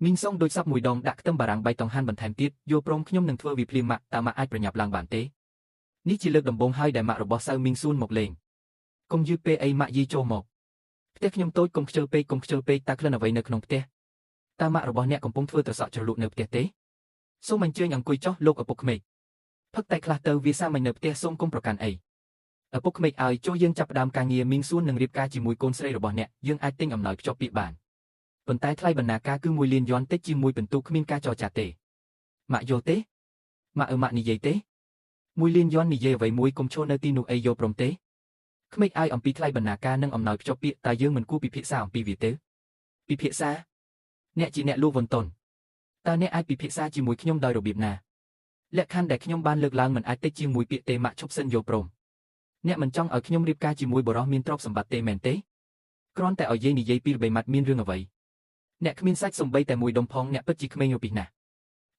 មីងសុងដូចសពមួយដងដាក់ខ្ទឹមបារាំងបៃតងហាន់បន្ថែមទៀតយកព្រមខ្ញុំនឹងធ្វើវាភ្លាមម៉ាក់តើម៉ាក់អាចប្រញាប់ឡើងបានទេនេះជាលើកដំបូងហើយដែលម៉ាក់របស់សៅមីងសួនមកលេងកុំយឺតពេកអីម៉ាក់យីចូលមកផ្ទះខ្ញុំតូចកុំខ្ជិលពេកតើក្លិនអ្វីនៅក្នុងផ្ទះតើម៉ាក់របស់អ្នកកំពុងធ្វើត្រសក់ជ្រលក់នៅផ្ទះទេសូមអញ្ជើញអង្គុយចុះលោកឪពុកក្មេកផឹកតែខ្លះទៅវាសាមញ្ញនៅផ្ទះសូមកុំប្រកាន់អីឪពុកក្មេកឲ្យចូលយើងចាប់ផ្ដើមការងារមីងសួននឹងរៀបការជាមួយកូនស្រីរបស់អ្នកយើងអាចទិញអំណោយភ្ជាប់ពាក្យបានប៉ុន្តែថ្លៃបណ្ណាការគឺ1លានយ៉នតិចជាមួយពិន្ទុគ្មានការចរចាទេម៉ាក់យកទេម៉ាក់ម៉ាក់និយាយទេ1លានយ៉ននិយាយអ្វីមួយកុំឈរនៅទីនោះអីយកព្រមទេក្មេកឲ្យអំពីថ្លៃបណ្ណាការនិងអំណោយភ្ជាប់ពាក្យតែយើងមិនគួរពិភាក្សាអំពីវាទេពិភាក្សាអ្នកជាអ្នកលួចវន្តុនតើអ្នកអាចពិភាក្សាជាមួយខ្ញុំដោយរបៀបណាលក្ខខណ្ឌដែលខ្ញុំបានលើកឡើងមិនអាចតិចជាមួយពាក្យទេម៉ាក់ឈប់សិនយកព្រមអ្នកមិនចង់ឲ្យខ្ញុំរៀបការជាមួយបរិសុទ្ធមានទ្រព្យសម្បត្តិទេមែនទេគ្រាន់តែឲ្យយាយនិយាយពីល្បីម៉ាត់មានរឿងអ្វីអ្នកគ្មានសាច់សំបីតែមួយដុំផងអ្នកពិតជាក្មេងយពីណាស់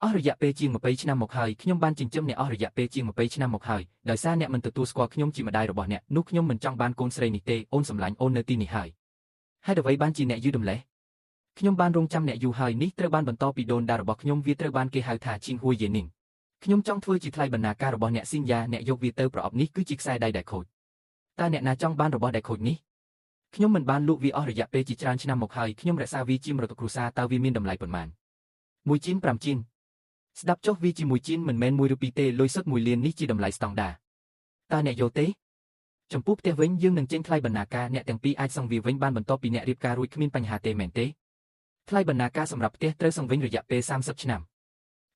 អស់រយៈពេលជាង20ឆ្នាំមកហើយខ្ញុំបានចិញ្ចឹមអ្នកអស់រយៈពេលជាង20ឆ្នាំមកហើយដោយសារអ្នកមិនទទួលស្គាល់ខ្ញុំជាម្ដាយរបស់អ្នកនោះខ្ញុំមិនចង់បានកូនស្រីនេះទេអូនសម្លាញ់អូននៅទីនេះហើយហេតុអ្វីបានជាអ្នកយឺតម្លេះខ្ញុំបានរងចាំអ្នកយូរហើយនេះត្រូវបានបន្តពីដូនតារបស់ខ្ញុំវាត្រូវបានគេហៅថាជីងហួយយេនីងខ្ញុំចង់ធ្វើជាថ្លៃបណ្ណាការរបស់អ្នកស៊ីនយ៉ាអ្នកយកវាទៅប្រអប់នេះគឺជាខ្សែដៃដែលខូចតើអ្នកណាចង់បានរបស់ដែលខូចនេះខ្ញុំមិនបានលក់វាអស់រយៈពេលជាច្រើនឆ្នាំមកហើយខ្ញុំរក្សាវាជាមរតកគ្រួសារតើវាមានតម្លៃប៉ុន្មាន1ជីន5ជីនស្ដាប់ចុះវាជាមួយជីនមិនមែន1ឬ2ទេលុយសុទ្ធ1លាននេះជាតម្លៃស្តង់ដារតើអ្នកយកទេចំពោះផ្ទះវិញយើងនឹងចេញថ្លៃបណ្ណាការអ្នកទាំងពីរអាចសង់វាវិញបានបន្ទាប់ពីអ្នករៀបការរួចគ្មានបញ្ហាទេមែនទេថ្លៃបណ្ណាការសម្រាប់ផ្ទះត្រូវសង់វិញរយៈពេល30ឆ្នាំ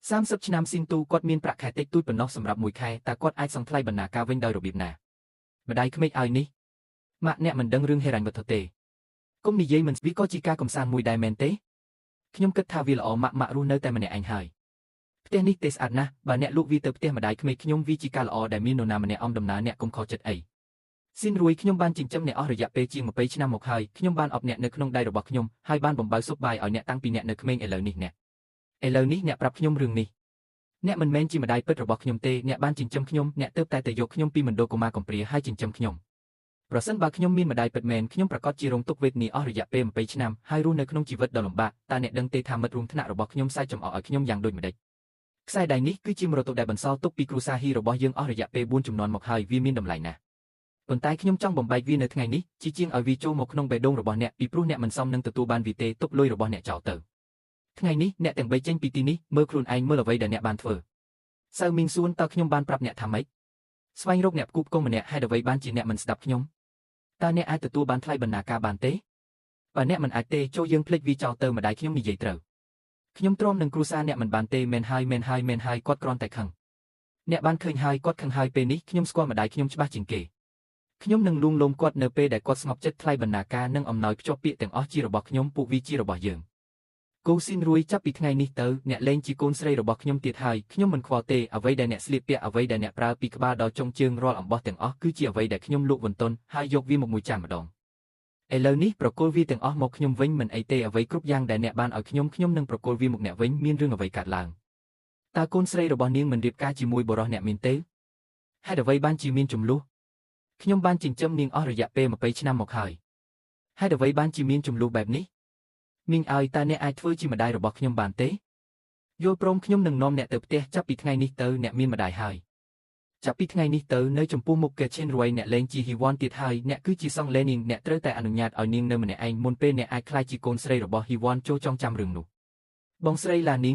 30ឆ្នាំស៊ីនទូគាត់មានប្រាក់ខែតិចតួចប៉ុណ្ណោះសម្រាប់មួយខែតើគាត់អាចសង់ថ្លៃបណ្ណាការវិញដោយរបៀបណាម្ដាយក្មេកឲ្យនេះម៉ាក់អ្នកមិនដឹងរឿងហិរញ្ញវត្ថុទេកុំនិយាយមិនវាក៏ជាការកំសាន្តមួយដែរមែនទេខ្ញុំគិតថាវាល្អម៉ាក់រស់នៅតែម្នាក់ឯងហើយផ្ទះនេះទេស្អាតណាស់បើអ្នកលក់វាទៅផ្ទះម្ដាយក្មេកខ្ញុំវាជាការល្អដែលមាននរណាម្នាក់អំដំណើរអ្នកកុំខកចិត្តអីស៊ីនរួយខ្ញុំបានចិញ្ចឹមអ្នកអស់រយៈពេលជាង20ឆ្នាំមកហើយខ្ញុំបានអប់អ្នកនៅក្នុងដៃរបស់ខ្ញុំហើយបានបំបៅស៊ុបបាយឲ្យអ្នកតាំងពីអ្នកនៅក្មេងឥឡូវនេះអ្នកប្រាប់ខ្ញុំរឿងនេះអ្នកមិនមែនជាម្ដាយពិតរបស់ខ្ញុំទេអ្នកបានចិញ្ចឹមខ្ញុំអ្នកទើបតែយកខ្ញុំពីមណ្ឌលកុមារកំព្រាហើយចិញ្ចឹមខ្ញុំប្រសិនបើខ្ញុំមានម្ដាយពិតមែនខ្ញុំប្រកាសជារងទុក្ខវេទនាអស់រយៈពេល20ឆ្នាំហើយរស់នៅក្នុងជីវិតដ៏លំបាកតើអ្នកដឹងទេថាមិត្តរួមថ្នាក់របស់ខ្ញុំសាច់ចំអកឲ្យខ្ញុំយ៉ាងដូចម្ដេចខ្សែដៃនេះគឺជាមរតកដែលបន្សល់ទុកពីគ្រួសារហ៊ីរបស់យើងអស់រយៈពេល4ជំនាន់មកហើយវាមានតម្លៃណាស់ប៉ុន្តែខ្ញុំចង់បំបែកវានៅថ្ងៃនេះជាជាងឲ្យវាចូលមកក្នុងបេះដូងរបស់អ្នកពីព្រោះអ្នកមិនសមនឹងទទួលបានវាទេទុកលុយរបស់អ្នកចោលទៅថ្ងៃនេះអ្នកទាំង3ចេញពីទីនេះមើលខ្លួនឯងមើលអ្វីដែលអ្នកបានធ្វើសៅមីងសួនតើខ្ញុំបានប្រាប់អ្នកថាម៉េចស្វែងរកអ្នកផ្គូផ្គងម្នាក់ហេតុអ្វីបានជាអ្នកមិនស្ដាប់ខ្ញុំតើអ្នកអាចទទួលបានថ្លៃបណ្ណាការបានទេបើអ្នកមិនអាចទេចូលយើងភ្លេចវាចោលទៅម្ដាយខ្ញុំនិយាយត្រូវខ្ញុំទ្រាំនឹងគ្រួសារអ្នកមិនបានទេមែនហើយគាត់គ្រាន់តែខឹងអ្នកបានឃើញហើយគាត់ខឹងហើយពេលនេះខ្ញុំស្គាល់ម្ដាយខ្ញុំច្បាស់ជាងគេខ្ញុំនឹងលួងលោមគាត់នៅពេលដែលគាត់ស្ងប់ចិត្តថ្លៃបណ្ណាការនិងអំណោយភ្ជាប់ពាក្យទាំងអស់ជារបស់ខ្ញុំពួកវាជារបស់យើងគូស៊ីនរួយចាប់ពីថ្ងៃនេះទៅអ្នកលែងជាកូនស្រីរបស់ខ្ញុំទៀតហើយខ្ញុំមិនខ្វល់ទេអ្វីដែលអ្នកស្លៀកពាក់អ្វីដែលអ្នកប្រើពីក្បាលដល់ចុងជើងរាល់អំបោះទាំងអស់គឺជាអ្វីដែលខ្ញុំលក់បន្ទន់ហើយយកវាមកមួយចានម្ដងឥឡូវនេះប្រគល់វាទាំងអស់មកខ្ញុំវិញមិនអីទេអ្វីគ្រប់យ៉ាងដែលអ្នកបានឲ្យខ្ញុំនឹងប្រគល់វាមកអ្នកវិញមានរឿងអ្វីកើតឡើងតើកូនស្រីរបស់នាងមិនរៀបការជាមួយបរិសុទ្ធអ្នកមានទេហេតុអ្វីបានជាមានចំនួនខ្ញុំបានចិញ្ចឹមនាងអស់រយៈពេល20ឆ្នាំមកហើយហេតុអ្វីបានជាមានចំនួនបែបនេះមីងឲ្យតើអ្នកអាចធ្វើជាម្ដាយរបស់ខ្ញុំបានទេយល់ព្រមខ្ញុំនឹងនាំអ្នកទៅផ្ទះចាប់ពីថ្ងៃនេះទៅអ្នកមានម្ដាយហើយចាប់ពីថ្ងៃនេះទៅនៅចំពោះមុខកេឈិនរួយអ្នកលែងជាហ៊ីវ៉ាន់ទៀតហើយអ្នកគឺជាសង់លេនីងអ្នកត្រូវតែអនុញ្ញាតឲ្យនាងនៅម្នាក់ឯងមុនពេលអ្នកអាចក្លាយជាកូនស្រីរបស់ហ៊ីវ៉ាន់ចូលចងចាំរឿងនោះបងស្រីឡានីង